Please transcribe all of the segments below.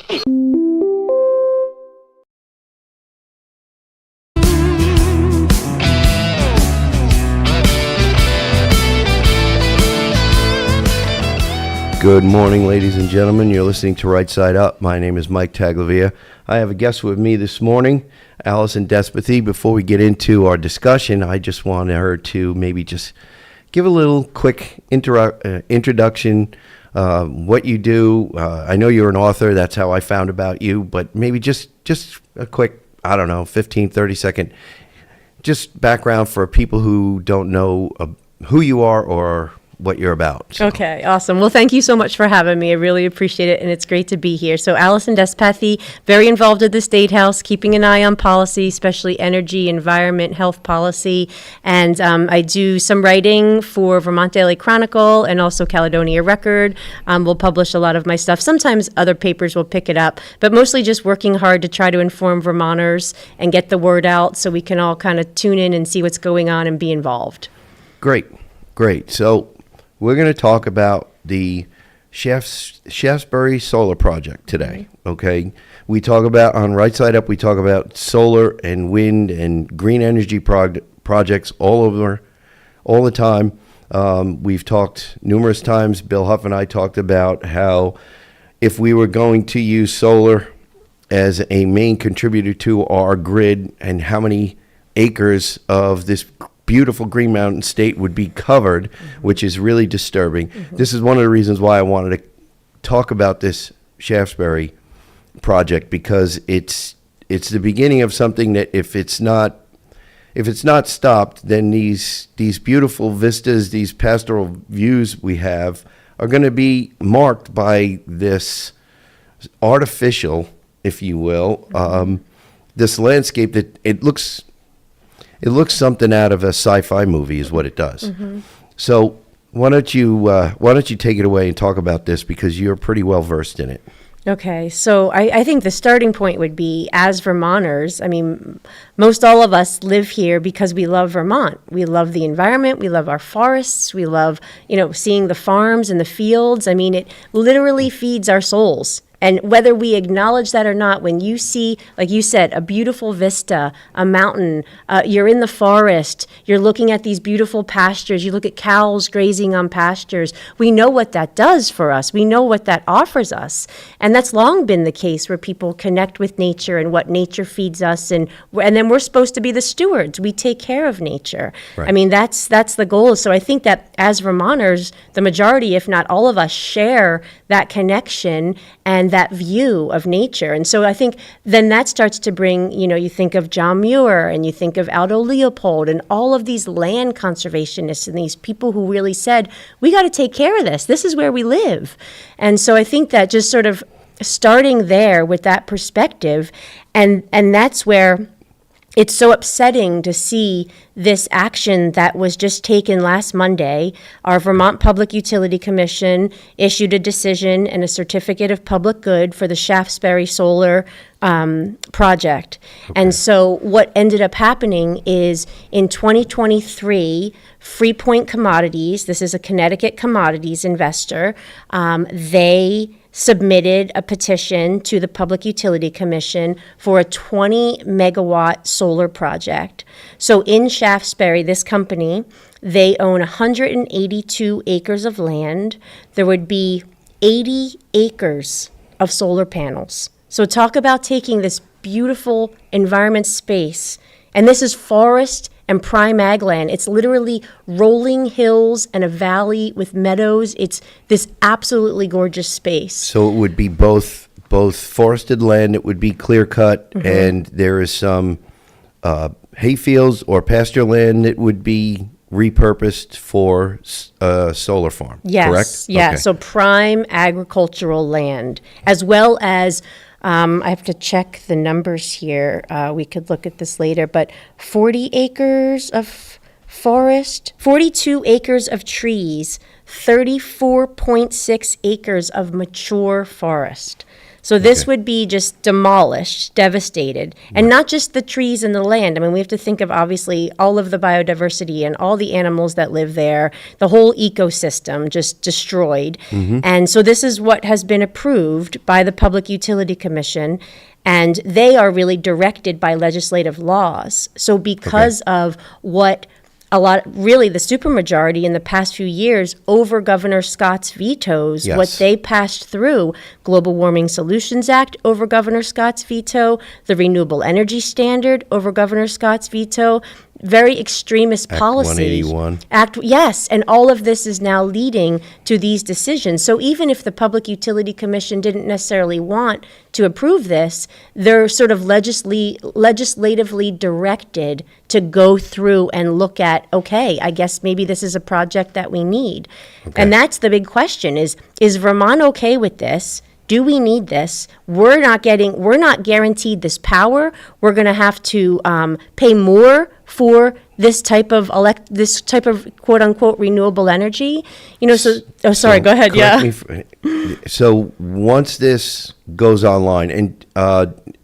Good morning, ladies and gentlemen. You're listening to Right Side Up. My name is Mike Taglavia. I have a guest with me this morning, Allison Despathy. Before we get into our discussion, I just want her to maybe just give a little quick introduction, what you do. I know you're an author. That's how I found about you. But maybe just a quick, 15, 30-second, just background for people who don't know who you are or what you're about. So. Okay, awesome. Well, thank you so much for having me. I really appreciate it, and it's great to be here. So Allison Despathy, very involved at the State House, keeping an eye on policy, especially energy, environment, health policy, and I do some writing for Vermont Daily Chronicle and also Caledonia Record. We'll publish a lot of my stuff. Sometimes other papers will pick it up, but mostly just working hard to try to inform Vermonters and get the word out so we can all kind of tune in and see what's going on and be involved. Great. So we're going to talk about the Shaftesbury Solar Project today, okay? We talk about, on Right Side Up, we talk about solar and wind and green energy projects all the time. We've talked numerous times, Bill Huff and I talked about how if we were going to use solar as a main contributor to our grid and how many acres of this beautiful Green Mountain State would be covered, which is really disturbing. This is one of the reasons why I wanted to talk about this Shaftesbury project, because it's the beginning of something that if it's not stopped, then these beautiful vistas, these pastoral views we have are going to be marked by this artificial, if you will, this landscape that it looks something out of a sci-fi movie is what it does. So why don't you take it away and talk about this, because you're pretty well versed in it. Okay, so I think the starting point would be, as Vermonters, I mean, most all of us live here because we love Vermont. We love the environment, we love our forests, we love, seeing the farms and the fields. I mean, it literally feeds our souls. And whether we acknowledge that or not, when you see, like you said, a beautiful vista, a mountain, you're in the forest, you're looking at these beautiful pastures, you look at cows grazing on pastures, we know what that does for us. We know what that offers us. And that's long been the case, where people connect with nature and what nature feeds us. And then we're supposed to be the stewards. We take care of nature. Right. I mean, that's the goal. So I think that as Vermonters, the majority, if not all of us, share that connection and that view of nature. And so I think then that starts to bring, you think of John Muir and you think of Aldo Leopold and all of these land conservationists and these people who really said, we got to take care of this. This is where we live. And so I think that just sort of starting there with that perspective, and that's where it's so upsetting to see this action that was just taken last Monday. Our Vermont Public Utility Commission issued a decision and a certificate of public good for the Shaftesbury Solar project. Okay. And so what ended up happening is in 2023, Freepoint Commodities, this is a Connecticut commodities investor, they submitted a petition to the Public Utility Commission for a 20 megawatt solar project. So in Shaftesbury, this company, they own 182 acres of land. There would be 80 acres of solar panels. So talk about taking this beautiful environment space, and this is forest and prime ag land. It's literally rolling hills and a valley with meadows. It's this absolutely gorgeous space. So it would be both forested land, it would be clear cut, and there is some hayfields or pasture land that would be repurposed for a solar farm, correct? Yeah, okay. So prime agricultural land, as well as I have to check the numbers here. We could look at this later, but 40 acres of forest, 42 acres of trees, 34.6 acres of mature forest. So this Okay. would be just demolished, devastated, and not just the trees and the land. I mean, we have to think of obviously all of the biodiversity and all the animals that live there, the whole ecosystem just destroyed. And so this is what has been approved by the Public Utility Commission. And they are really directed by legislative laws. So because of what really the supermajority in the past few years over Governor Scott's vetoes, Yes. what they passed through, Global Warming Solutions Act over Governor Scott's veto, the Renewable Energy Standard over Governor Scott's veto, very extremist Act policies. 181. Yes, and all of this is now leading to these decisions. So even if the Public Utility Commission didn't necessarily want to approve this, they're sort of legislatively directed to go through and look at, okay, I guess maybe this is a project that we need. And that's the big question is Vermont okay with this? Do we need this? We're not guaranteed this power. We're going to have to pay more for this type of quote unquote renewable energy. You know, so go ahead. Correct Yeah. me so once this goes online, and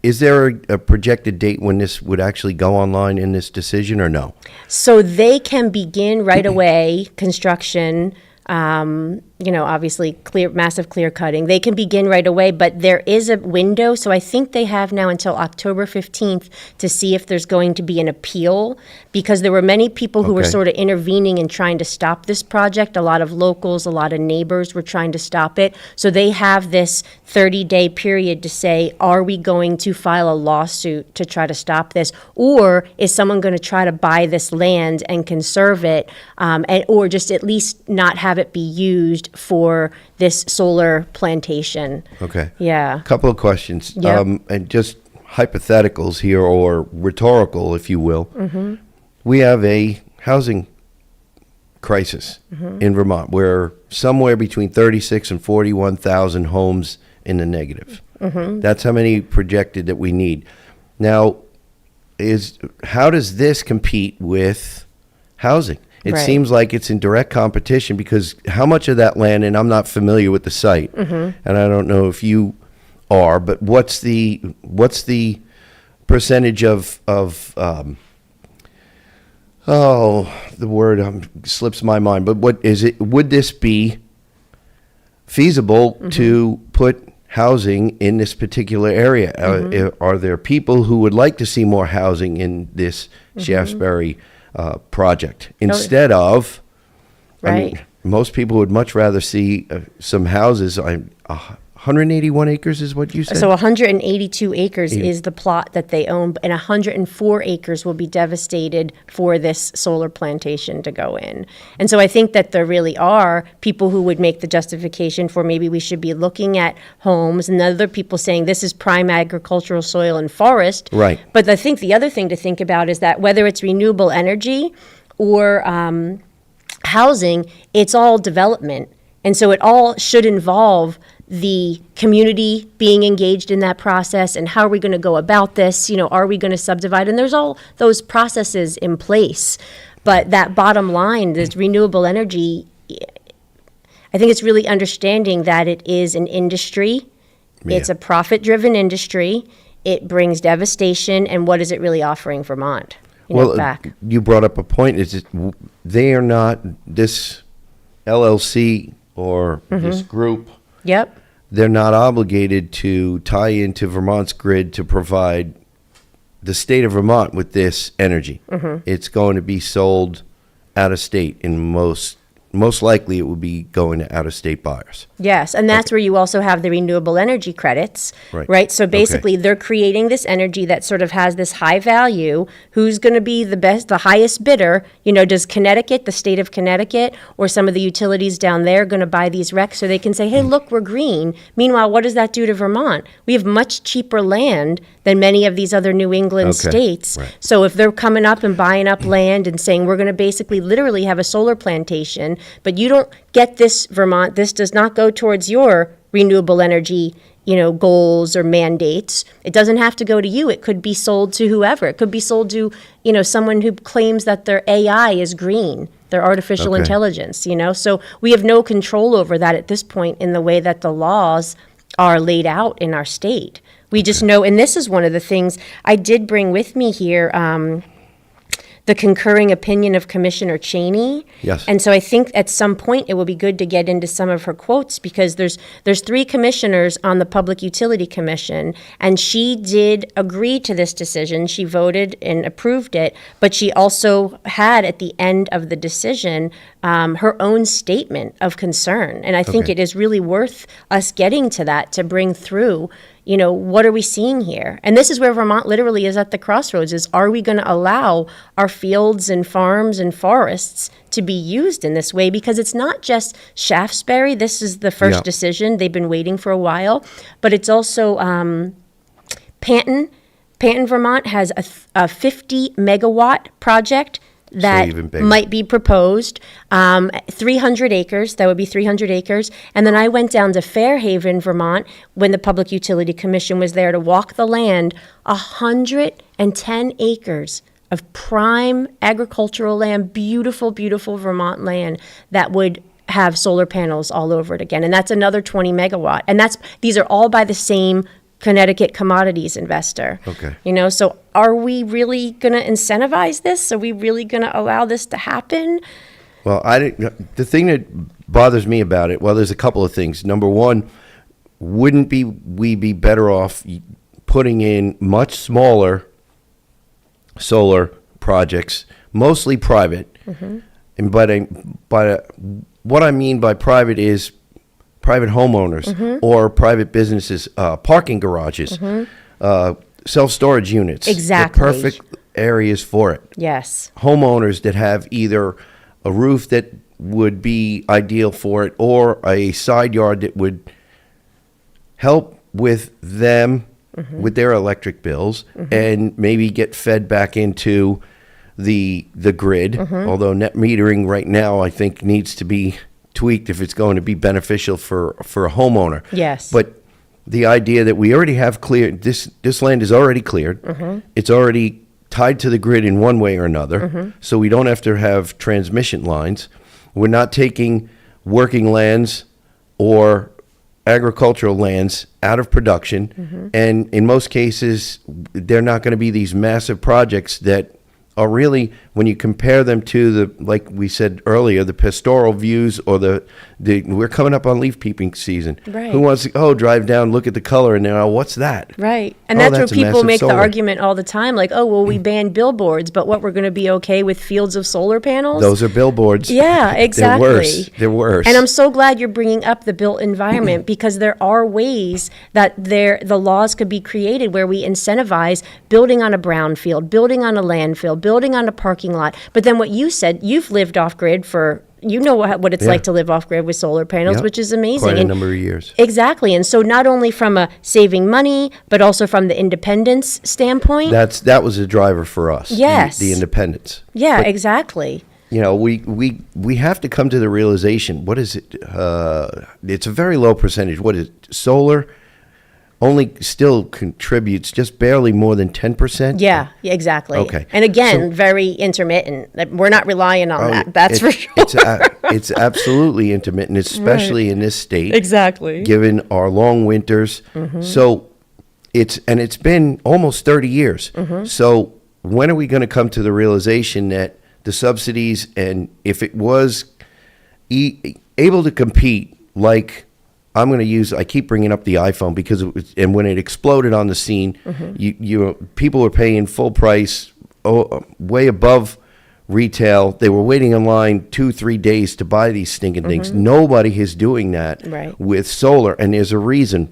is there a projected date when this would actually go online in this decision, or no? So they can begin right away construction. Obviously massive clear cutting. They can begin right away, but there is a window. So I think they have now until October 15th to see if there's going to be an appeal, because there were many people who were Okay. sort of intervening and trying to stop this project. A lot of locals, a lot of neighbors were trying to stop it. So they have this 30-day period to say, are we going to file a lawsuit to try to stop this? Or is someone going to try to buy this land and conserve it, or just at least not have it be used for this solar plantation? Okay. Yeah. Couple of questions, Yep. and just hypotheticals here, or rhetorical, if you will. Mm-hmm. We have a housing crisis Mm-hmm. in Vermont. We're somewhere between 36 and 41,000 homes in the negative. Mm-hmm. That's how many projected that we need. Now, how does this compete with housing? It Right. seems like it's in direct competition, because how much of that land, and I'm not familiar with the site, and I don't know if you are, but what's the percentage of the word slips my mind, but what is it? Would this be feasible to put housing in this particular area? Are there people who would like to see more housing in this Shaftesbury project instead of? I mean, Right. most people would much rather see some houses. 181 acres is what you said. So 182 acres is the plot that they own, and 104 acres will be devastated for this solar plantation to go in. And so I think that there really are people who would make the justification for maybe we should be looking at homes, and other people saying this is prime agricultural soil and forest. Right. But I think the other thing to think about is that whether it's renewable energy or housing, it's all development. And so it all should involve the community being engaged in that process, and how are we going to go about this? You know, are we going to subdivide? And there's all those processes in place. But that bottom line, this renewable energy, I think it's really understanding that it is an industry. Yeah. It's a profit-driven industry. It brings devastation, and what is it really offering Vermont? Back. You brought up a point. They are not, this LLC or this group, Yep. they're not obligated to tie into Vermont's grid to provide the state of Vermont with this energy. It's going to be sold out of state, and most likely it would be going to out of state buyers. Yes, and that's where you also have the renewable energy credits, Right. right? So basically, they're creating this energy that sort of has this high value. Who's going to be the highest bidder? You know, does Connecticut, the state of Connecticut, or some of the utilities down there going to buy these RECs so they can say, hey, look, we're green. Meanwhile, what does that do to Vermont? We have much cheaper land than many of these other New England Okay, states. right. So if they're coming up and buying up land and saying, we're going to basically literally have a solar plantation, but you don't get this, Vermont, this does not go towards your renewable energy, goals or mandates. It doesn't have to go to you. It could be sold to whoever. It could be sold to, someone who claims that their AI is green, their artificial Okay. intelligence, So we have no control over that at this point in the way that the laws are laid out in our state. We just know, and this is one of the things I did bring with me here, the concurring opinion of Commissioner Cheney. Yes. And so I think at some point it will be good to get into some of her quotes, because there's 3 commissioners on the Public Utility Commission, and she did agree to this decision. She voted and approved it, but she also had at the end of the decision her own statement of concern. And I think Okay. it is really worth us getting to that to bring through, what are we seeing here? And this is where Vermont literally is at the crossroads, is are we going to allow our fields and farms and forests to be used in this way? Because it's not just Shaftesbury. This is the first Yeah. decision. They've been waiting for a while. But it's also Panton. Panton, Vermont has a 50 megawatt project that even bigger. might be proposed. 300 acres, that would be 300 acres. And then I went down to Fairhaven, Vermont, when the Public Utility Commission was there to walk the land. 110 acres of prime agricultural land, beautiful, beautiful Vermont land that would have solar panels all over it again. And that's another 20 megawatt. And these are all by the same Connecticut commodities investor. Okay. So are we really going to incentivize this? Are we really going to allow this to happen? Well, the thing that bothers me about it, well, there's a couple of things. Number one, wouldn't we be better off putting in much smaller solar projects, mostly private? Mm-hmm. And but what I mean by private is private homeowners Mm-hmm. or private businesses, parking garages, self-storage units. Exactly. The perfect areas for it. Yes. Homeowners that have either a roof that would be ideal for it or a side yard that would help with them with their electric bills and maybe get fed back into the grid. Although net metering right now I think needs to be tweaked if it's going to be beneficial for a homeowner. Yes. But the idea that we already have cleared, this land is already cleared. It's already tied to the grid in one way or another, so we don't have to have transmission lines. We're not taking working lands or agricultural lands out of production, and in most cases, they're not going to be these massive projects that are really, when you compare them to the, like we said earlier, the pastoral views or the we're coming up on leaf peeping season. Right. Who wants to, drive down, look at the color, and now, what's that? Right. And Oh, that's where that's a people massive make the solar. argument all the time, like, oh, well, we banned billboards, but what, we're going to be okay with fields of solar panels? Those are billboards. Yeah, exactly. They're worse. They're worse. And I'm so glad you're bringing up the built environment, because there are ways that the laws could be created where we incentivize building on a brownfield, building on a landfill, building on a parking lot. But then what you said, you've lived off grid for, what it's Yeah. like to live off grid with solar panels, Yep. which is amazing. Quite a And- number of years. Exactly. And so not only from a saving money, but also from the independence standpoint. That was a driver for us. Yes. The independence. Yeah, But, exactly. we have to come to the realization, what is it? It's a very low percentage. What is it? Solar only still contributes just barely more than 10%? Yeah, exactly. Okay. And again, So- very intermittent. We're not relying on that. That's for sure. It's absolutely intermittent, especially in this state. Exactly. Given our long winters. So it's been almost 30 years. So when are we going to come to the realization that the subsidies, and if it was able to compete, like I keep bringing up the iPhone because and when it exploded on the scene, people were paying full price, way above retail. They were waiting in line 2-3 days to buy these stinking things. Nobody is doing that Right. with solar, and there's a reason.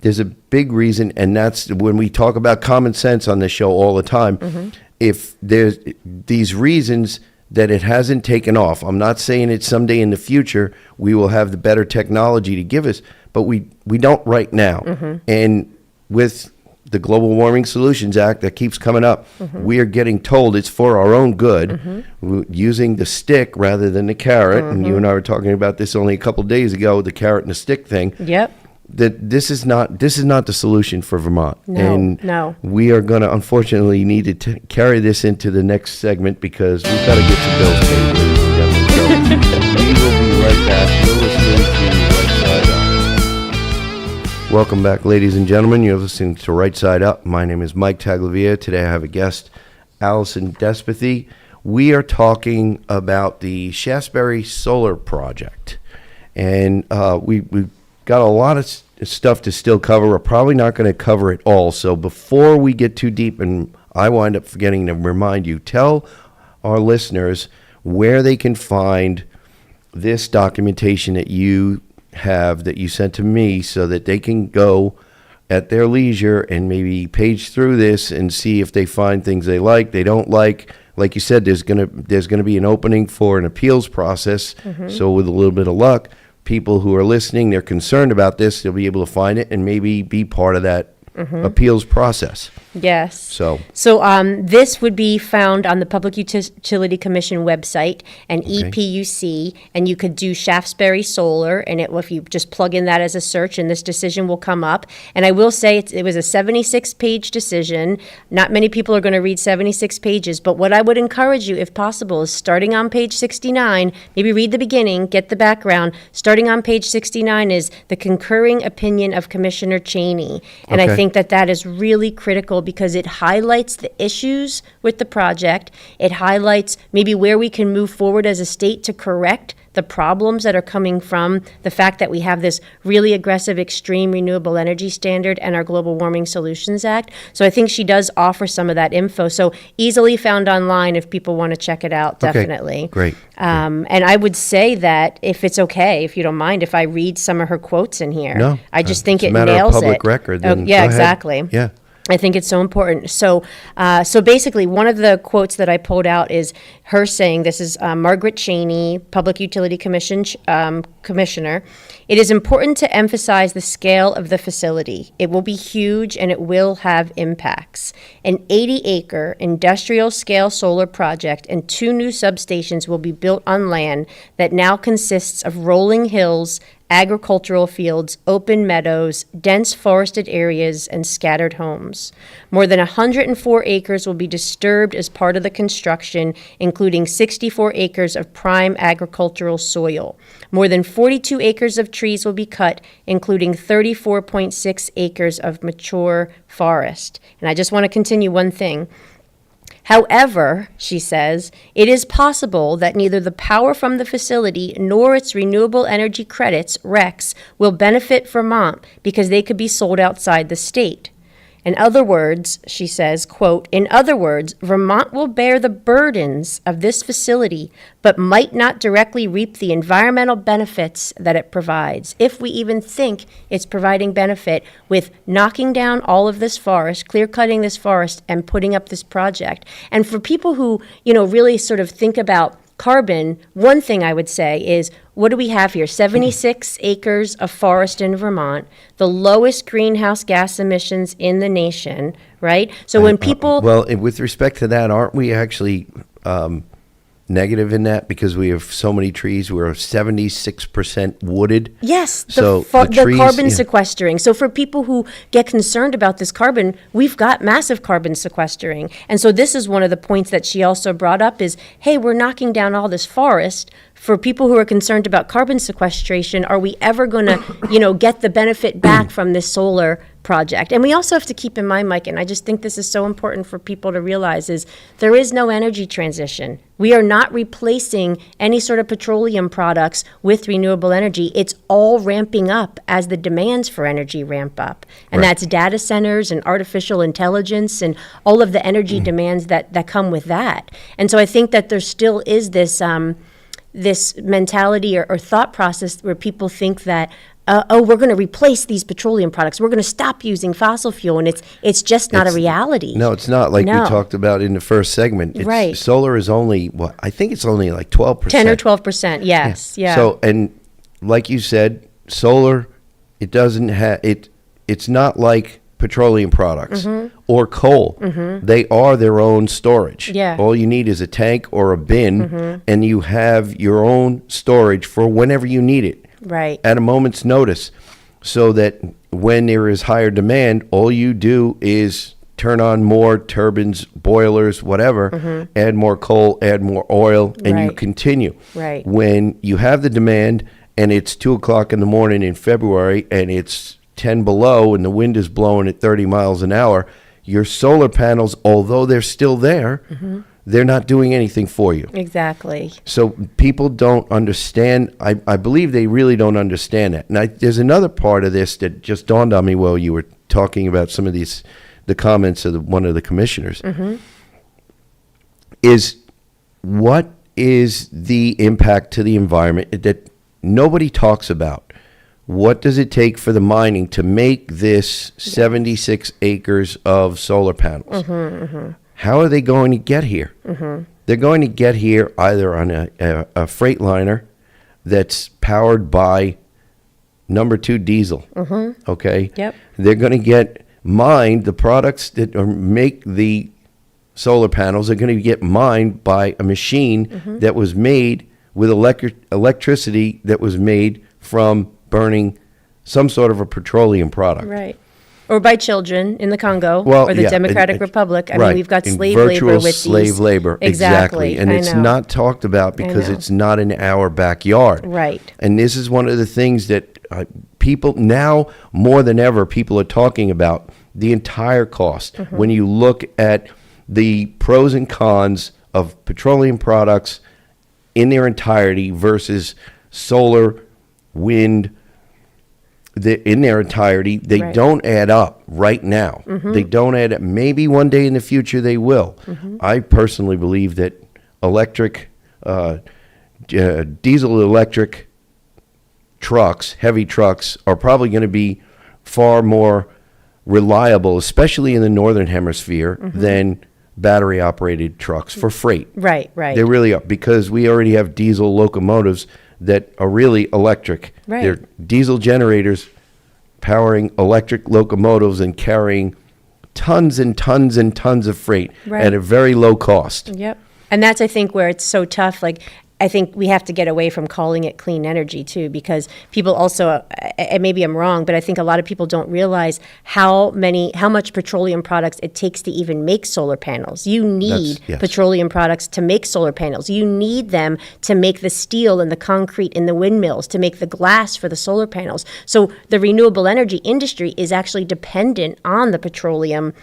There's a big reason, and that's when we talk about common sense on this show all the time. If there's these reasons that it hasn't taken off, I'm not saying it someday in the future we will have the better technology to give us, but we don't right now. And with the Global Warming Solutions Act that keeps coming up, we are getting told it's for our own good, using the stick rather than the carrot. And you and I were talking about this only a couple of days ago, the carrot and the stick thing. Yep. That this is not the solution for Vermont. No, and no. we are going to unfortunately need to carry this into the next segment because we've got to get some bills paid, ladies and gentlemen. So we will be right back. You're listening to Right Side Up. Welcome back, ladies and gentlemen. You're listening to Right Side Up. My name is Mike Taglavia. Today I have a guest, Allison Despathy. We are talking about the Shaftesbury Solar Project. And we've got a lot of stuff to still cover. We're probably not going to cover it all. So before we get too deep, and I wind up forgetting to remind you, tell our listeners where they can find this documentation that you have, that you sent to me, so that they can go at their leisure and maybe page through this and see if they find things they like, they don't like. Like you said, there's gonna be an opening for an appeals process. So with a little bit of luck, people who are listening, they're concerned about this, they'll be able to find it and maybe be part of that appeals process. Yes. So this would be found on the Public Utility Commission website and EPUC, and you could do Shaftesbury Solar, and if you just plug in that as a search, and this decision will come up. And I will say it was a 76-page decision. Not many people are going to read 76 pages, but what I would encourage you, if possible, is starting on page 69, maybe read the beginning, get the background. Starting on page 69 is the concurring opinion of Commissioner Cheney, and I think that is really critical because it highlights the issues with the project. It highlights maybe where we can move forward as a state to correct the problems that are coming from the fact that we have this really aggressive extreme renewable energy standard and our Global Warming Solutions Act. So I think she does offer some of that info. So easily found online if people want to check it out, definitely. Great. And I would say that if it's okay, if you don't mind, if I read some of her quotes in here. No, I just think it's it a matter nails of public it. record. Oh, Then yeah, go ahead. exactly. Yeah. I think it's so important. So basically, one of the quotes that I pulled out is her saying, this is Margaret Cheney, Public Utility Commission Commissioner, "It is important to emphasize the scale of the facility. It will be huge and it will have impacts. An 80-acre industrial-scale solar project and 2 new substations will be built on land that now consists of rolling hills, agricultural fields, open meadows, dense forested areas, and scattered homes. More than 104 acres will be disturbed as part of the construction, including 64 acres of prime agricultural soil. More than 42 acres of trees will be cut, including 34.6 acres of mature forest." And I just want to continue one thing. "However," she says, "it is possible that neither the power from the facility nor its renewable energy credits, RECs, will benefit Vermont because they could be sold outside the state. In other words," she says, quote, "in other words, Vermont will bear the burdens of this facility, but might not directly reap the environmental benefits that it provides, if we even think it's providing benefit with knocking down all of this forest, clear-cutting this forest, and putting up this project." And for people who, really sort of think about carbon, one thing I would say is, what do we have here? 76 acres of forest in Vermont, the lowest greenhouse gas emissions in the nation, right? So when people... Well, with respect to that, aren't we actually negative in that because we have so many trees? We're 76% wooded. Yes, So the trees, carbon yeah. sequestering. So for people who get concerned about this carbon, we've got massive carbon sequestering. And so this is one of the points that she also brought up is, hey, we're knocking down all this forest. For people who are concerned about carbon sequestration, are we ever going to, get the benefit back from this solar project? And we also have to keep in mind, Mike, and I just think this is so important for people to realize, is there is no energy transition. We are not replacing any sort of petroleum products with renewable energy. It's all ramping up as the demands for energy ramp up. And that's data centers and artificial intelligence and all of the energy demands that come with that. And so I think that there still is this this mentality or thought process where people think that, we're going to replace these petroleum products. We're going to stop using fossil fuel, and it's just not a reality. No, it's not like we talked about in the first segment. Right. Solar is only, I think it's only like 12%. 10 or 12%, yes. Yeah. So, and like you said, solar, it doesn't have, it's not like petroleum products or coal. They are their own storage. Yeah. All you need is a tank or a bin, and you have your own storage for whenever you need it. Right. At a moment's notice, so that when there is higher demand, all you do is turn on more turbines, boilers, whatever, add more coal, add more oil, and you Right. continue. Right. When you have the demand and it's 2:00 in the morning in February and it's 10 below and the wind is blowing at 30 miles an hour, your solar panels, although they're still there, they're not doing anything for you. Exactly. So people don't understand. I believe they really don't understand that. And there's another part of this that just dawned on me while you were talking about some of the comments of one of the commissioners. Is what is the impact to the environment that nobody talks about? What does it take for the mining to make this 76 acres of solar panels? How are they going to get here? They're going to get here either on a freight liner that's powered by number 2 diesel. Okay? Yep. They're going to get mined, the products that make the solar panels are going to get mined by a machine that was made with electricity that was made from burning some sort of a petroleum product. Right. Or by children in the Congo Well, or the yeah, Democratic Republic. I mean, right. we've got In slave virtual labor with slave these. labor, exactly. And I it's know. not talked about because know. it's not in our backyard. Right. And this is one of the things that people now more than ever, people are talking about the entire cost. When you look at the pros and cons of petroleum products in their entirety versus solar, wind, in their entirety, they Right. don't add up right now. They don't add up. Maybe one day in the future they will. I personally believe that electric, diesel electric trucks, heavy trucks, are probably going to be far more reliable, especially in the northern hemisphere, than battery operated trucks for freight. Right, right. They really are, because we already have diesel locomotives that are really electric. Right. They're diesel generators powering electric locomotives and carrying tons and tons and tons of freight Right. at a very low cost. Yep. And that's, I think, where it's so tough. Like, I think we have to get away from calling it clean energy, too, because people also, and maybe I'm wrong, but I think a lot of people don't realize how much petroleum products it takes to even make solar panels. You need yes. petroleum products to make solar panels. You need them to make the steel and the concrete in the windmills, to make the glass for the solar panels. So the renewable energy industry is actually dependent on the petroleum,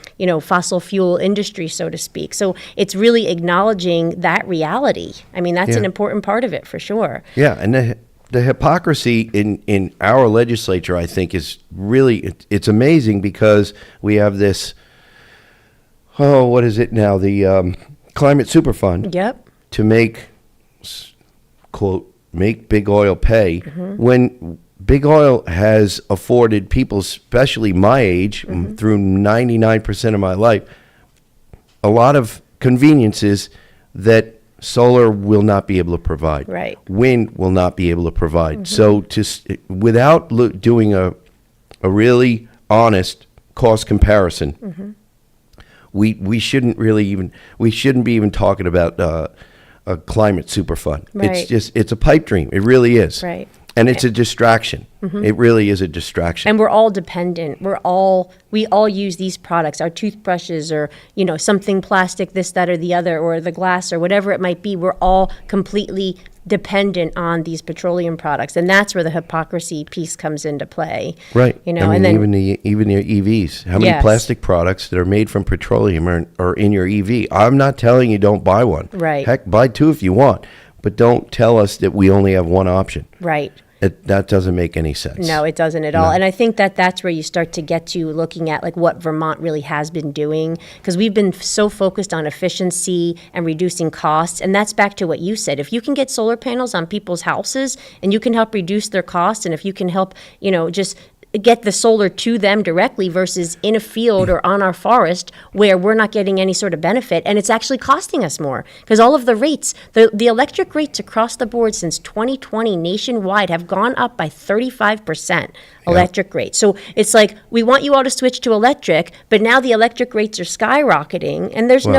fossil fuel industry, so to speak. So it's really acknowledging that reality. I mean, that's Yeah. an important part of it for sure. Yeah, and the hypocrisy in our legislature, I think, is really, it's amazing, because we have this, what is it now, the Climate Superfund, Yep. to make, quote, make big oil pay, when big oil has afforded people, especially my age, through 99% of my life, a lot of conveniences that solar will not be able to provide. Right. Wind will not be able to provide. So without doing a really honest cost comparison, we shouldn't be even talking about a climate superfund. Right. It's a pipe dream. It really is. Right. And it's a distraction. It really is a distraction. And we're all dependent. We all use these products, our toothbrushes, or, something plastic, this, that, or the other, or the glass, or whatever it might be. We're all completely dependent on these petroleum products. And that's where the hypocrisy piece comes into play. Right. I mean, and then then even your EVs. How many Yes. plastic products that are made from petroleum are in your EV? I'm not telling you don't buy one. Right. Heck, buy 2 if you want. But don't tell us that we only have one option. right. That doesn't make any sense. No, it doesn't at all. And I think that that's where you start to get to looking at like what Vermont really has been doing, because we've been so focused on efficiency and reducing costs. And that's back to what you said. If you can get solar panels on people's houses and you can help reduce their costs, and if you can help, just get the solar to them directly versus in a field or on our forest where we're not getting any sort of benefit, and it's actually costing us more, because all of the rates, the electric rates across the board since 2020 nationwide have gone up by 35%. Electric rates. So it's like, we want you all to switch to electric, but now the electric rates are skyrocketing, and there's They're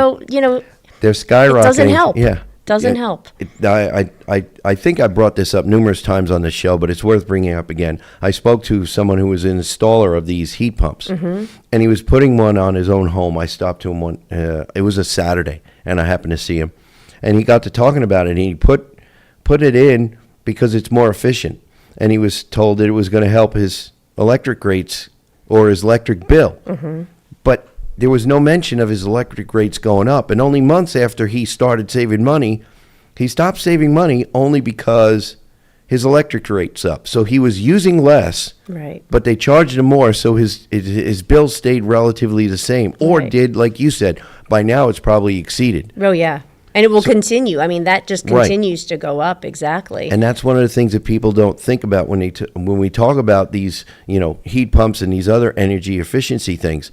skyrocketing. it doesn't help. Yeah. Doesn't Yeah. help. I think I brought this up numerous times on the show, but it's worth bringing up again. I spoke to someone who was an installer of these heat pumps, and he was putting one on his own home. I stopped to him it was a Saturday, and I happened to see him, and he got to talking about it, and he put it in because it's more efficient, and he was told that it was going to help his electric rates or his electric bill. But there was no mention of his electric rates going up. And only months after he started saving money, he stopped saving money only because his electric rate's up. So he was using less, Right. but they charged him more, so his bill stayed relatively the same. Or Right. did, like you said, by now it's probably exceeded. Oh, yeah. And it will continue. I mean, that just Right. continues to go up. Exactly. And that's one of the things that people don't think about when when we talk about these, heat pumps and these other energy efficiency things.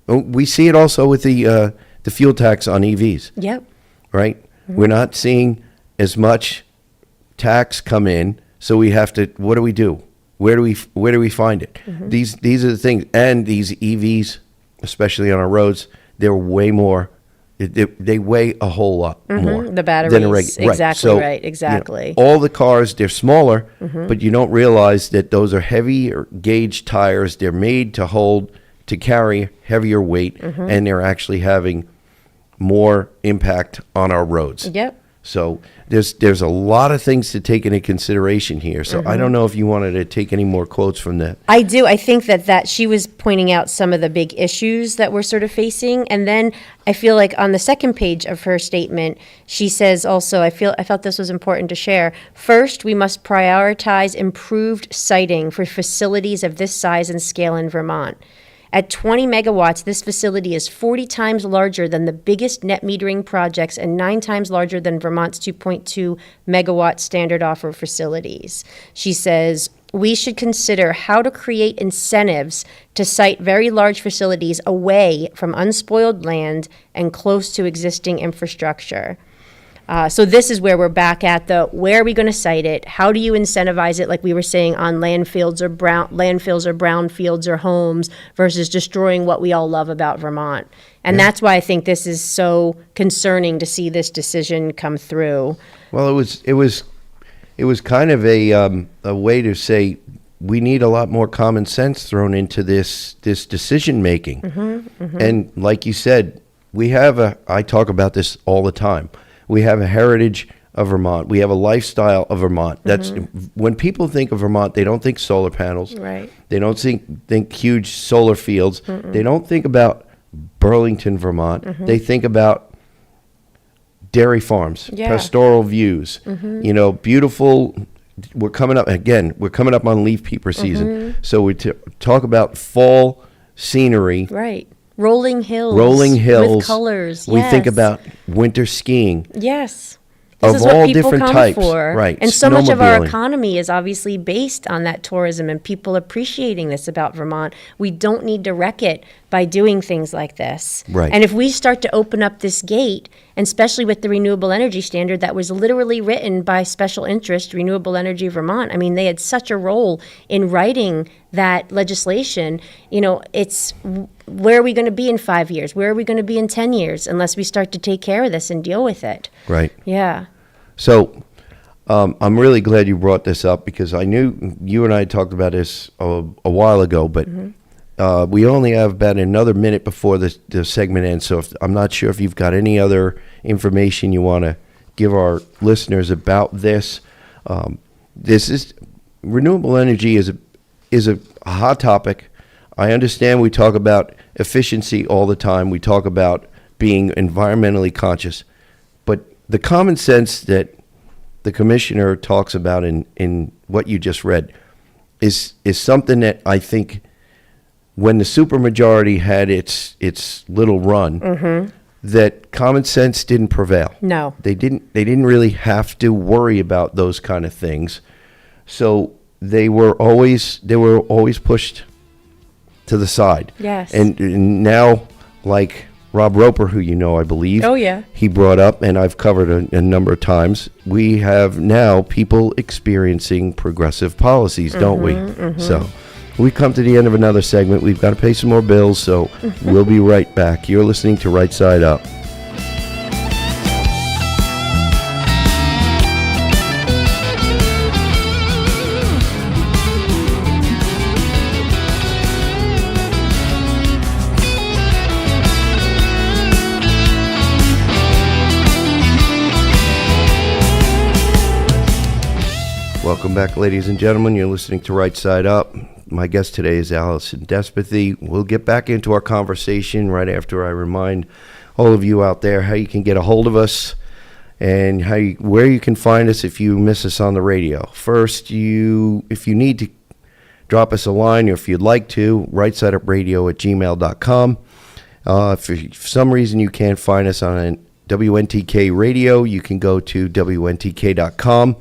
We see it also with the fuel tax on EVs, Yep. right? We're not seeing as much tax come in, so we have to. What do we do? Where do we find it? These are the things, and these EVs, especially on our roads, they're way more. They weigh a whole lot more. The than a batteries. Exactly So, right. Exactly. all the cars, they're smaller, but you don't realize that those are heavier gauge tires. They're made to carry heavier weight, and they're actually having more impact on our roads. Yep. So there's a lot of things to take into consideration here. So I don't know if you wanted to take any more quotes from that. I do. I think that she was pointing out some of the big issues that we're sort of facing. And then I feel like on the second page of her statement, she says also, I felt this was important to share. First, we must prioritize improved siting for facilities of this size and scale in Vermont. At 20 megawatts, this facility is 40 times larger than the biggest net metering projects and 9 times larger than Vermont's 2.2 megawatt standard offer facilities. She says, we should consider how to create incentives to site very large facilities away from unspoiled land and close to existing infrastructure. So this is where we're back at where are we going to site it? How do you incentivize it? Like we were saying on landfills or brownfields or homes versus destroying what we all love about Vermont. And that's why I think this is so concerning to see this decision come through. Well, it was kind of a way to say we need a lot more common sense thrown into this decision making. And like you said, I talk about this all the time. We have a heritage of Vermont. We have a lifestyle of Vermont. That's when people think of Vermont, they don't think solar panels. Right. They don't think huge solar fields. They don't think about Burlington, Vermont. They think about dairy farms, Yeah. pastoral views, beautiful. We're coming up on leaf peeper season. So we talk about fall scenery. Right. Rolling hills. With colors. We think yes. about winter skiing. Yes. This Of is what all people different come types, for. right, And so much of our snowmobiling. economy is obviously based on that tourism and people appreciating this about Vermont. We don't need to wreck it by doing things like this. Right. And if we start to open up this gate, and especially with the renewable energy standard that was literally written by Special Interest Renewable Energy Vermont, I mean, they had such a role in writing that legislation. It's where are we going to be in 5 years? Where are we going to be in 10 years unless we start to take care of this and deal with it? Right. Yeah. So I'm really glad you brought this up because I knew you and I talked about this a while ago, but we only have about another minute before the segment ends. So I'm not sure if you've got any other information you want to give our listeners about this. This is renewable energy is a hot topic. I understand we talk about efficiency all the time. We talk about being environmentally conscious, but the common sense that the commissioner talks about in what you just read is something that I think when the supermajority had its little run, that common sense didn't prevail. No. They didn't really have to worry about those kind of things. So they were always pushed to the side. Yes. And now, like Rob Roper, who I believe. Oh, yeah. He brought up, and I've covered a number of times, we have now people experiencing progressive policies, don't we? So we come to the end of another segment. We've got to pay some more bills, so we'll be right back. You're listening to Right Side Up. Welcome back, ladies and gentlemen. You're listening to Right Side Up. My guest today is Allison Despathy. We'll get back into our conversation right after I remind all of you out there how you can get a hold of us and where you can find us if you miss us on the radio. First, if you need to drop us a line, or if you'd like to, rightsiteupradio@gmail.com. If for some reason you can't find us on WNTK radio, you can go to WNTK.com.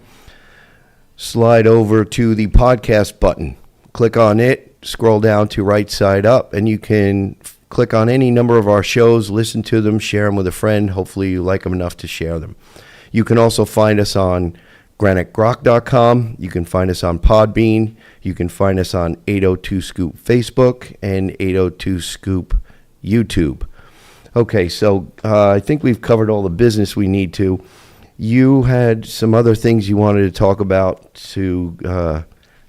Slide over to the podcast button. Click on it, scroll down to Right Side Up, and you can click on any number of our shows, listen to them, share them with a friend. Hopefully you like them enough to share them. You can also find us on granitegrok.com. You can find us on Podbean. You can find us on 802 Scoop Facebook and 802 Scoop YouTube. Okay, so I think we've covered all the business we need to. You had some other things you wanted to talk about to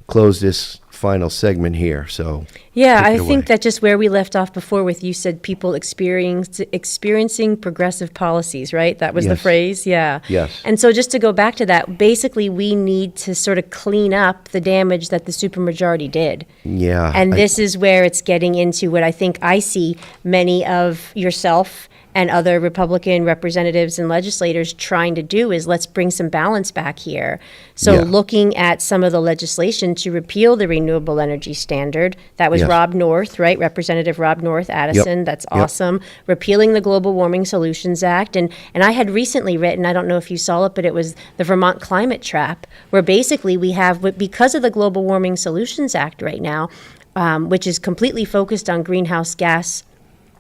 close this final segment here. So yeah, take it I think away. that just where we left off before with you said people experiencing progressive policies, right? That was the Yes. phrase. Yeah. Yes. And so just to go back to that, basically we need to sort of clean up the damage that the supermajority did. Yeah. And this is where it's getting into what I think I see many of yourself and other Republican representatives and legislators trying to do is let's bring some balance back here. So Yeah. looking at some of the legislation to repeal the renewable energy standard, that was Yes. Rob North, right? Representative Rob North Addison, that's Yep. awesome. Repealing the Global Warming Solutions Act. And I had recently written, I don't know if you saw it, but it was the Vermont Climate Trap, where basically we have, because of the Global Warming Solutions Act right now, which is completely focused on greenhouse gas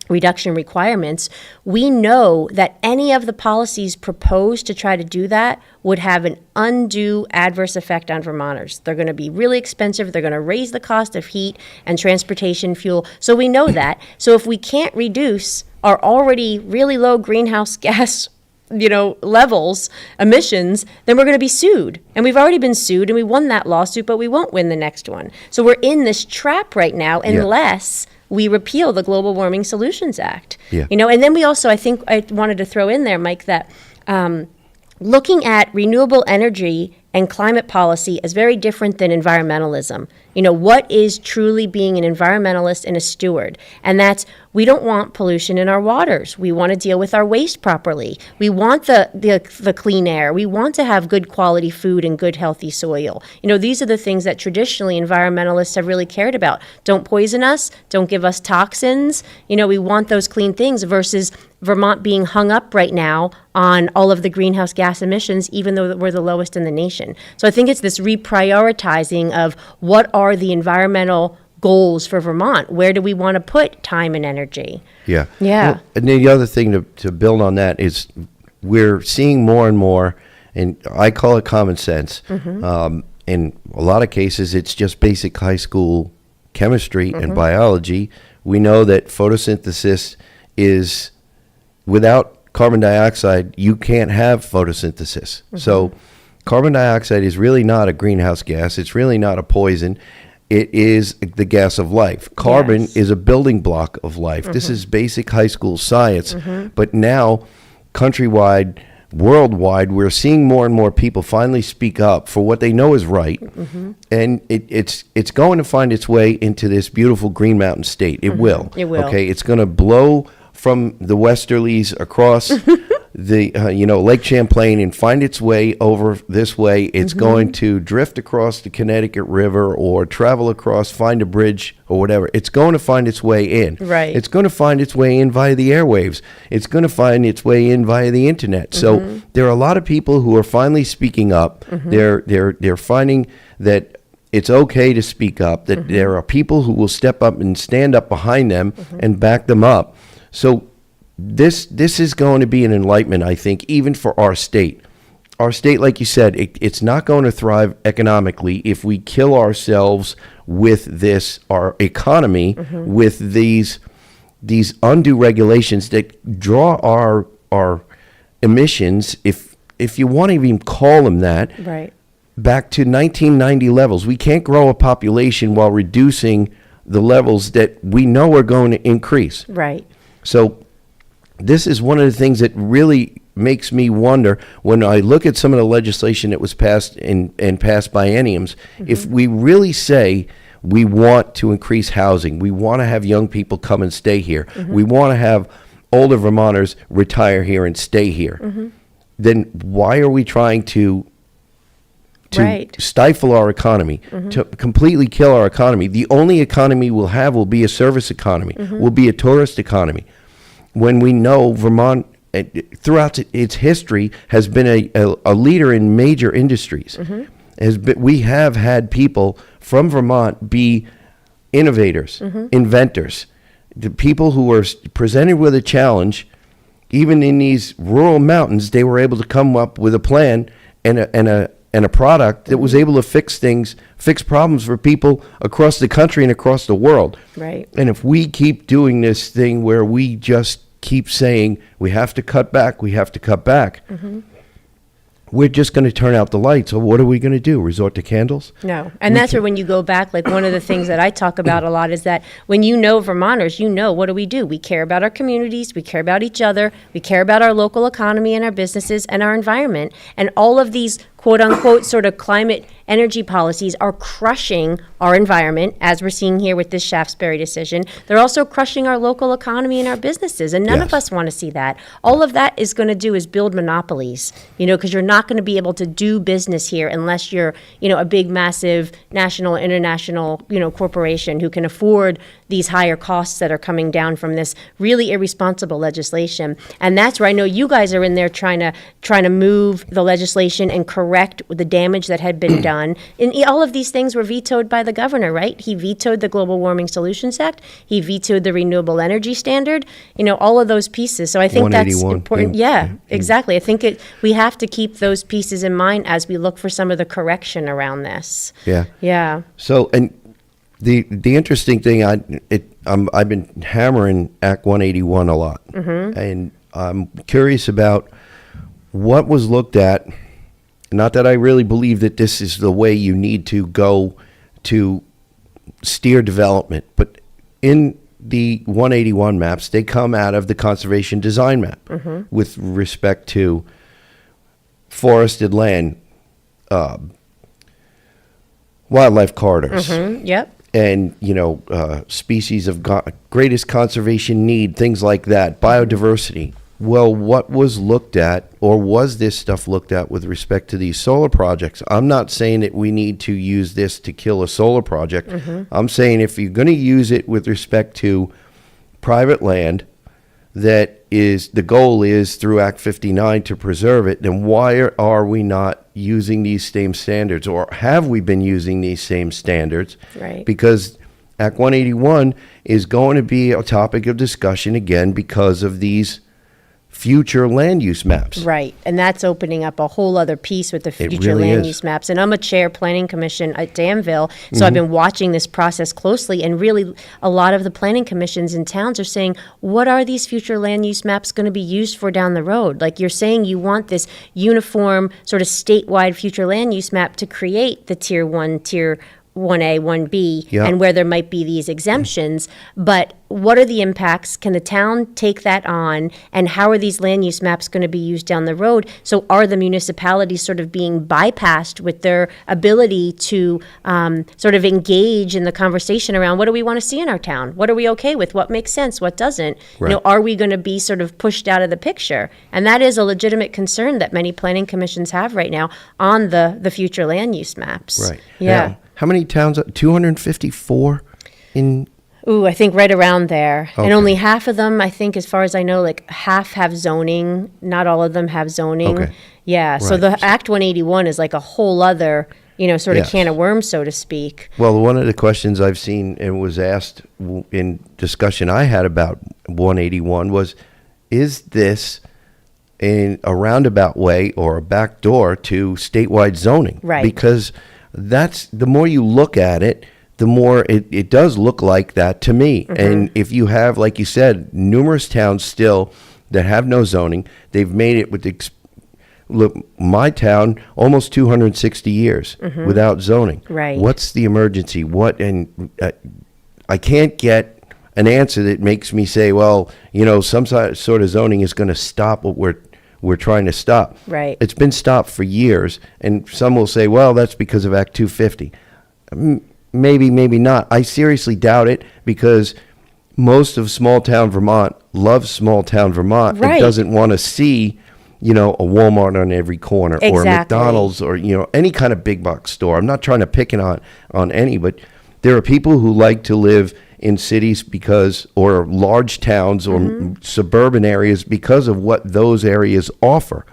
reduction requirements, we know that any of the policies proposed to try to do that would have an undue adverse effect on Vermonters. They're going to be really expensive. They're going to raise the cost of heat and transportation fuel. So we know that. So if we can't reduce our already really low greenhouse gas levels, emissions, then we're going to be sued. And we've already been sued and we won that lawsuit, but we won't win the next one. So we're in this trap right now unless we repeal the Global Warming Solutions Act. Yeah. And then we also, I think I wanted to throw in there, Mike, that looking at renewable energy and climate policy is very different than environmentalism. What is truly being an environmentalist and a steward? And that's, we don't want pollution in our waters. We want to deal with our waste properly. We want the clean air. We want to have good quality food and good healthy soil. These are the things that traditionally environmentalists have really cared about. Don't poison us. Don't give us toxins. We want those clean things versus Vermont being hung up right now on all of the greenhouse gas emissions, even though we're the lowest in the nation. So I think it's this reprioritizing of what are the environmental goals for Vermont? Where do we want to put time and energy? Yeah. Yeah. Well, and then the other thing to build on that is we're seeing more and more, and I call it common sense. In a lot of cases, it's just basic high school chemistry and biology. We know that photosynthesis is, without carbon dioxide, you can't have photosynthesis. So carbon dioxide is really not a greenhouse gas. It's really not a poison. It is the gas of life. Carbon Yes. is a building block of life. This is basic high school science. But now, countrywide, worldwide, we're seeing more and more people finally speak up for what they know is right. And it's going to find its way into this beautiful Green Mountain state. It will. It will. Okay, it's going to blow from the westerlies across the Lake Champlain and find its way over this way. It's going to drift across the Connecticut River or travel across, find a bridge or whatever. It's going to find its way in. Right. It's going to find its way in via the airwaves. It's going to find its way in via the internet. So there are a lot of people who are finally speaking up. They're finding that it's okay to speak up, that there are people who will step up and stand up behind them and back them up. So this is going to be an enlightenment, I think, even for our state. Our state, like you said, it's not going to thrive economically if we kill ourselves with this, our economy, with these undue regulations that draw our emissions, if you want to even call them that, Right. back to 1990 levels. We can't grow a population while reducing the levels that we know are going to increase. Right. So this is one of the things that really makes me wonder when I look at some of the legislation that was passed in past bienniums, if we really say we want to increase housing, we want to have young people come and stay here, we want to have older Vermonters retire here and stay here, then why are we trying to Right. stifle our economy, to completely kill our economy? The only economy we'll have will be a service economy, will be a tourist economy. When we know Vermont, throughout its history, has been a leader in major industries. We have had people from Vermont be innovators, inventors, the people who were presented with a challenge. Even in these rural mountains, they were able to come up with a plan and a product that was able to fix problems for people across the country and across the world. Right. And if we keep doing this thing where we just keep saying we have to cut back, we're just going to turn out the lights. So what are we going to do? Resort to candles? No. And that's where when you go back, like one of the things that I talk about a lot is that when you know Vermonters, you know, what do? We care about our communities, we care about each other, we care about our local economy and our businesses and our environment. And all of these quote unquote sort of climate energy policies are crushing our environment, as we're seeing here with this Shaftesbury decision. They're also crushing our local economy and our businesses, and none of us want to see that. All of that is going to do is build monopolies, because you're not going to be able to do business here unless you're, a big, massive national, international, corporation who can afford these higher costs that are coming down from this really irresponsible legislation. And that's where I know you guys are in there trying to move the legislation and correct the damage that had been done. And all of these things were vetoed by the governor, right? He vetoed the Global Warming Solutions Act. He vetoed the Renewable Energy Standard. All of those pieces. So I think that's important. Yeah, exactly. I think we have to keep those pieces in mind as we look for some of the correction around this. Yeah. Yeah. So, and the interesting thing, I've been hammering Act 181 a lot, and I'm curious about what was looked at. Not that I really believe that this is the way you need to go to steer development, but in the 181 maps, they come out of the conservation design map with respect to forested land, wildlife corridors. Yep. And, species of greatest conservation need, things like that, biodiversity. Well, what was looked at, or was this stuff looked at with respect to these solar projects? I'm not saying that we need to use this to kill a solar project. I'm saying if you're going to use it with respect to private land, that is, the goal is through Act 59 to preserve it, then why are we not using these same standards, or have we been using these same standards? Right. Because Act 181 is going to be a topic of discussion again because of these future land use maps. Right, and that's opening up a whole other piece with the future really land is. use maps. And I'm a chair planning commission at Danville, so I've been watching this process closely, and really a lot of the planning commissions in towns are saying, what are these future land use maps going to be used for down the road? Like you're saying, you want this uniform sort of statewide future land use map to create the tier 1, tier 1A, 1B, Yeah. and where there might be these exemptions. But what are the impacts? Can the town take that on? And how are these land use maps going to be used down the road? So are the municipalities sort of being bypassed with their ability to sort of engage in the conversation around what do we want to see in our town? What are we okay with? What makes sense? What doesn't? Right. Are we going to be sort of pushed out of the picture? And that is a legitimate concern that many planning commissions have right now on the future land use maps. Right. Yeah. Now, how many towns? 254 in. Ooh, I think right around there. Okay. And only half of them, I think, as far as I know, like half have zoning. Not all of them have zoning. Okay. Yeah. So Right. the Act 181 is like a whole other, sort of Yes. can of worms, so to speak. Well, one of the questions I've seen and was asked in discussion I had about 181 was, is this in a roundabout way or a back door to statewide zoning? Right. Because that's, the more you look at it, the more it does look like that to me. And if you have, like you said, numerous towns still that have no zoning, they've made it with look, my town, almost 260 years without zoning. Right. What's the emergency? I can't get an answer that makes me say, well, some sort of zoning is going to stop what we're trying to stop. Right. It's been stopped for years, and some will say, well, that's because of Act 250. maybe, maybe not. I seriously doubt it because most of small town Vermont loves small town Vermont Right. and doesn't want to see, a Walmart on every corner or a Exactly. McDonald's or, any kind of big box store. I'm not trying to pick it on any, but there are people who like to live in cities or large towns or suburban areas because of what those areas offer.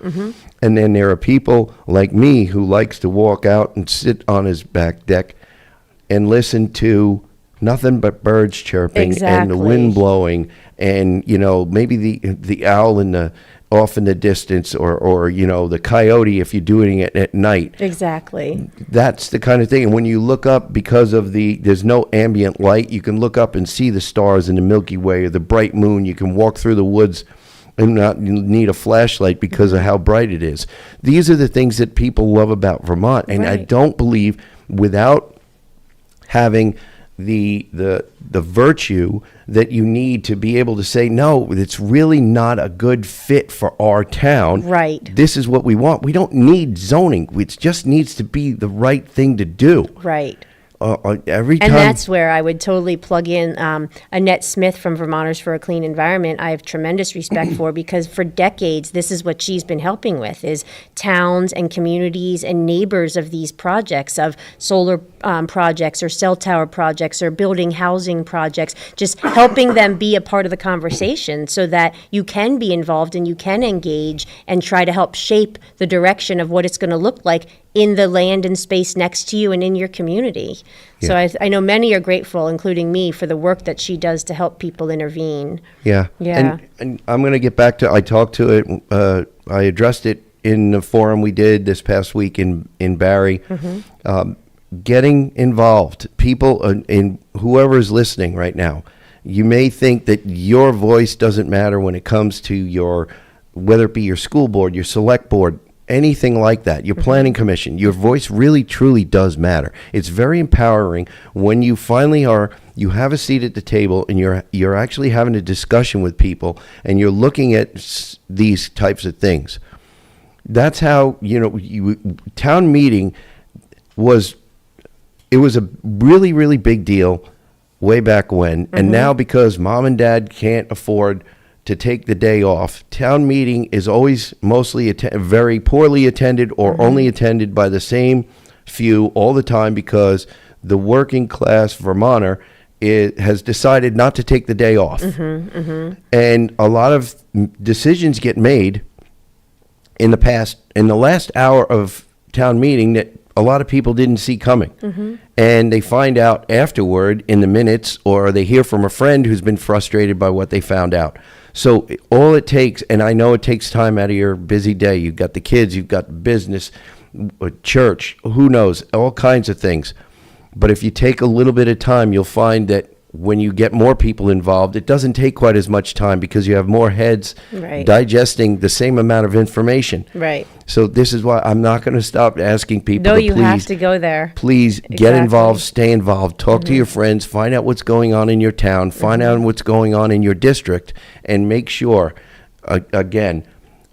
And then there are people like me who likes to walk out and sit on his back deck and listen to nothing but birds chirping and the wind Exactly. blowing and maybe the owl off in the distance or the coyote if you're doing it at night. Exactly. That's the kind of thing. And when you look up, because of there's no ambient light, you can look up and see the stars in the Milky Way or the bright moon. You can walk through the woods and not need a flashlight because of how bright it is. These are the things that people love about Vermont. And I Right. don't believe without having the virtue that you need to be able to say, no, it's really not a good fit for our town. Right. This is what we want. We don't need zoning. It just needs to be the right thing to do. Right. Every time. And that's where I would totally plug in Annette Smith from Vermonters for a Clean Environment. I have tremendous respect for, because for decades, this is what she's been helping with, is towns and communities and neighbors of these projects, of solar projects or cell tower projects or building housing projects, just helping them be a part of the conversation so that you can be involved and you can engage and try to help shape the direction of what it's going to look like in the land and space next to you and in your community. So I know many are grateful, including me, for the work that she does to help people intervene. Yeah. Yeah. And I'm going to get back to, I talked to it, I addressed it in the forum we did this past week in Barry. Getting involved. People, in whoever is listening right now, you may think that your voice doesn't matter when it comes to whether it be your school board, your select board, anything like that, your planning commission. Your voice really truly does matter. It's very empowering when you finally you have a seat at the table and you're actually having a discussion with people and you're looking at these types of things. That's how, town meeting was a really, really big deal way back when. And now, because mom and dad can't afford to take the day off, town meeting is always mostly very poorly attended or only attended by the same few all the time, because the working class Vermonter has decided not to take the day off. And a lot of decisions get made in the last hour of town meeting that a lot of people didn't see coming. And they find out afterward in the minutes, or they hear from a friend who's been frustrated by what they found out. So all it takes, and I know it takes time out of your busy day. You've got the kids, you've got business, church, who knows, all kinds of things. But if you take a little bit of time, you'll find that when you get more people involved, it doesn't take quite as much time because you have more heads Right. digesting the same amount of information. Right. So this is why I'm not going to stop asking people No, to you have to go there. please get Exactly. involved, stay involved, talk to your friends, find out what's going on in your town, find out what's going on in your district, and make sure, again,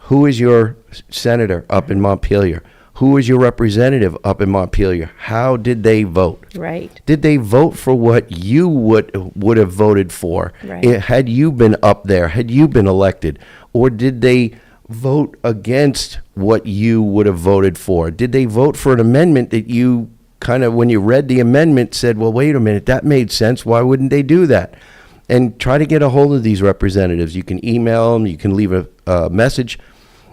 who is your senator up in Montpelier? Who is your representative up in Montpelier? How did they vote? Right. Did they vote for what you would have voted for? Right. Had you been up there, had you been elected? Or did they vote against what you would have voted for? Did they vote for an amendment that you kind of, when you read the amendment, said, well, wait a minute, that made sense. Why wouldn't they do that? And try to get a hold of these representatives. You can email them. You can leave a message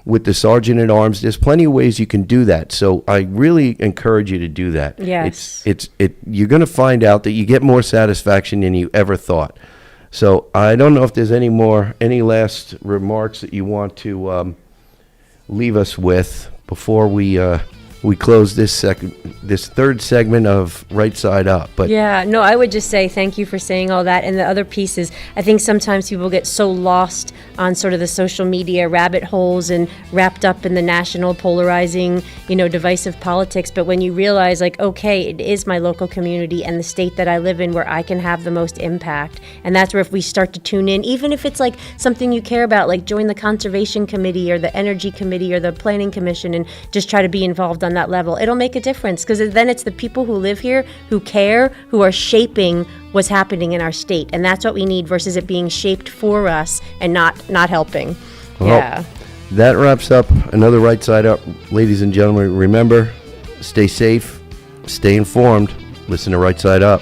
with the Sergeant at Arms. There's plenty of ways you can do that. So I really encourage you to do that. Yes. You're going to find out that you get more satisfaction than you ever thought. So I don't know if there's any last remarks that you want to leave us with before we close this third segment of Right Side Up. But Yeah, no, I would just say thank you for saying all that. And the other piece is, I think sometimes people get so lost on sort of the social media rabbit holes and wrapped up in the national polarizing, divisive politics. But when you realize, like, okay, it is my local community and the state that I live in where I can have the most impact. And that's where, if we start to tune in, even if it's like something you care about, like join the conservation committee or the energy committee or the planning commission and just try to be involved on on that level, it'll make a difference, because then it's the people who live here, who care, who are shaping what's happening in our state. And that's what we need, versus it being shaped for us and not helping. Well, Yeah. that wraps up another Right Side Up. Ladies and gentlemen, remember, stay safe, stay informed, listen to Right Side Up.